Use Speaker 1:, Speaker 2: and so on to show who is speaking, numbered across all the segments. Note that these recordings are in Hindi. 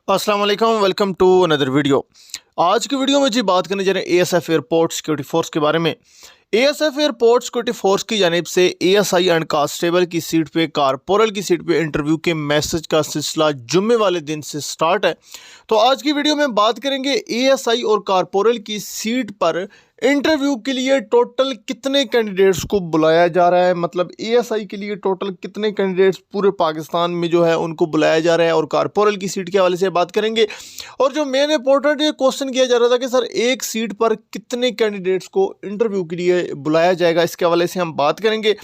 Speaker 1: अस्सलाम वालेकुम, वेलकम टू अनदर वीडियो। आज की वीडियो में जी बात करने जा रहे हैं एएसएफ एयरपोर्ट सिक्योरिटी फोर्स के बारे में। एएसएफ एयरपोर्ट सिक्योरिटी फोर्स की जानिब से एएसआई एंड कांस्टेबल की सीट पे, कारपोरल की सीट पे इंटरव्यू के मैसेज का सिलसिला जुम्मे वाले दिन से स्टार्ट है। तो आज की वीडियो में बात करेंगे एएसआई और कारपोरल की सीट पर इंटरव्यू के लिए टोटल कितने कैंडिडेट्स को बुलाया जा रहा है, मतलब एएसआई के लिए टोटल कितने कैंडिडेट्स पूरे पाकिस्तान में जो है उनको बुलाया जा रहा है, और कारपोरल की सीट के हवाले से बात करेंगे। और जो मेन इंपॉर्टेंट ये क्वेश्चन किया जा रहा था कि सर एक सीट पर कितने कैंडिडेट्स को इंटरव्यू के लिए बुलाया जाएगा, इसके हवाले से हम बात करेंगे।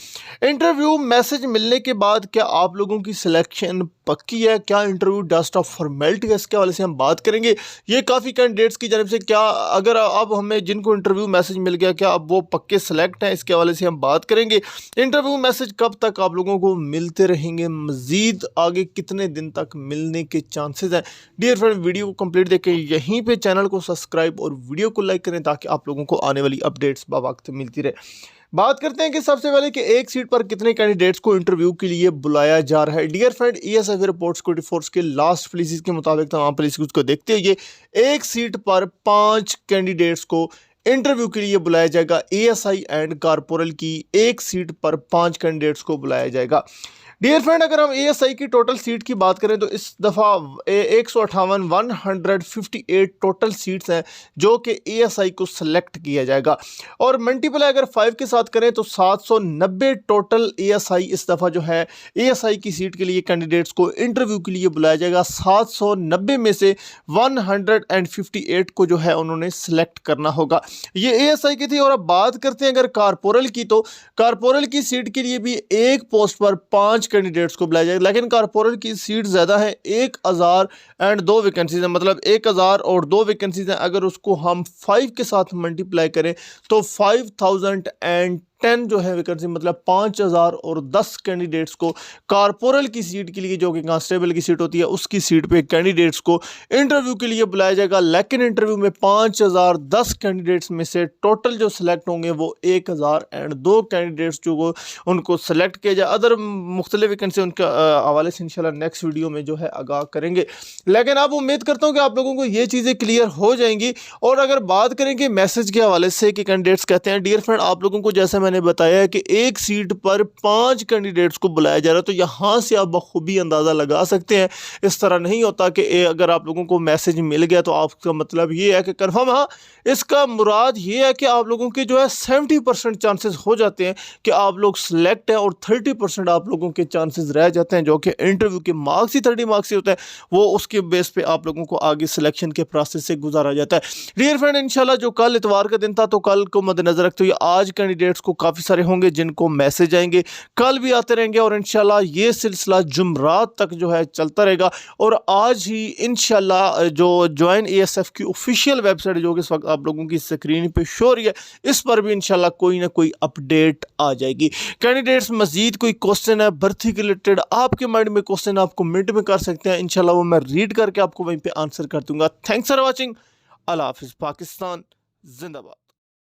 Speaker 1: इंटरव्यू मैसेज मिलने के बाद क्या आप लोगों की सिलेक्शन पक्की है, क्या इंटरव्यू जस्ट ऑफ फॉर्मेलिटी है, इसके हवाले से हम बात करेंगे। ये काफ़ी कैंडिडेट्स की जानिब से क्या, अगर अब हमें जिनको इंटरव्यू मैसेज मिल गया, क्या अब वो पक्के सेलेक्ट हैं, इसके हवाले से हम बात करेंगे। इंटरव्यू मैसेज कब तक आप लोगों को मिलते रहेंगे, मज़ीद आगे कितने दिन तक मिलने के चांसेस हैं। डियर फ्रेंड, वीडियो को कंप्लीट देखें, यहीं पे चैनल को सब्सक्राइब और वीडियो को लाइक करें ताकि आप लोगों को आने वाली अपडेट्स बावक्त मिलती रहे। बात करते हैं कि सबसे पहले कि एक सीट पर कितने कैंडिडेट्स को इंटरव्यू के लिए बुलाया जा रहा है। Dear friend, ASF airport security force के लास्ट पॉलिसीज के मुताबिक तमाम पॉलिसीज को देखते हुए एक सीट पर 5 कैंडिडेट्स को इंटरव्यू के लिए बुलाया जाएगा। एएसआई एंड कारपोरल की एक सीट पर 5 कैंडिडेट्स को बुलाया जाएगा। डियर फ्रेंड, अगर हम एएसआई की टोटल सीट की बात करें तो इस दफ़ा 158 टोटल सीट्स हैं जो कि एएसआई को सिलेक्ट किया जाएगा, और मल्टीप्लाई अगर 5 के साथ करें तो 790 टोटल एएसआई इस दफ़ा जो है एएसआई की सीट के लिए कैंडिडेट्स को इंटरव्यू के लिए बुलाया जाएगा। 790 में से 158 को जो है उन्होंने सिलेक्ट करना होगा। ये एएसआई की थी। और अब बात करते हैं अगर कारपोरल की, तो कारपोरल की सीट के लिए भी एक पोस्ट पर 5 कैंडिडेट्स को बुलाया जाएगा, लेकिन कारपोरल की सीट ज़्यादा है, 1002 वैकेंसीज हैं, मतलब 1000 और 2 वैकेंसीज हैं। अगर उसको हम 5 के साथ मल्टीप्लाई करें तो 5010 जो है वैकेंसी, मतलब 5010 कैंडिडेट्स को कारपोरल की सीट के लिए, जो कि कांस्टेबल की सीट होती है, उसकी सीट पे कैंडिडेट्स को इंटरव्यू के लिए बुलाया जाएगा। लेकिन इंटरव्यू में 5010 कैंडिडेट्स में से टोटल जो सिलेक्ट होंगे वो 1002 कैंडिडेट्स जो उनको सेलेक्ट किया जाए। अदर मुख्तलिफ वैकेंसी उनके हवाले से इंशाल्लाह नेक्स्ट वीडियो में जो है आगाह करेंगे। लेकिन अब उम्मीद करता हूँ कि आप लोगों को ये चीज़ें क्लियर हो जाएंगी। और अगर बात करें कि मैसेज के हवाले से कि कैंडिडेट्स कहते हैं, डियर फ्रेंड, आप लोगों को जैसे मैंने बताया कि एक सीट पर 5 कैंडिडेट्स को बुलाया जा रहा है, तो यहाँ से आप बखूबी अंदाज़ा लगा सकते हैं। इस तरह नहीं होता कि अगर आप लोगों को मैसेज मिल गया तो आपका मतलब ये है कि कन्फर्म। हाँ, इसका मुराद ये है कि आप लोगों के जो है 70% चांसेस हो जाते हैं कि आप लोग सिलेक्ट हैं, और 30% आप लोगों के चांसेस रह जाते हैं, जो कि इंटरव्यू के मार्क्स ही 30 मार्क्स ही होता है, वो उसके बेस पे आप लोगों को आगे सिलेक्शन के प्रोसेस से गुजारा जाता है। डियर फ्रेंड, इंशाल्लाह जो कल इतवार का दिन था, तो कल को मद्देनजर रखते हुए आज कैंडिडेट्स को काफ़ी सारे होंगे जिनको मैसेज आएंगे, कल भी आते रहेंगे, और इंशाल्लाह ये सिलसिला जुमरात तक जो है चलता रहेगा। और आज ही इंशाल्लाह जो ज्वाइन एएसएफ की ऑफिशियल वेबसाइट, जो कि इस वक्त आप लोगों की स्क्रीन पे शो हो रही है, इस पर भी इंशाल्लाह कोई ना कोई अपडेट आ जाएगी। कैंडिडेट्स, मजीद कोई क्वेश्चन है भर्ती के रिलेटेड, आपके माइंड में क्वेश्चन आप कमेंट में कर सकते हैं, इंशाल्लाह वो मैं रीड करके आपको वहीं पे आंसर कर दूंगा। Thanks for watching. अल्लाह हाफिज़। पाकिस्तान जिंदाबाद।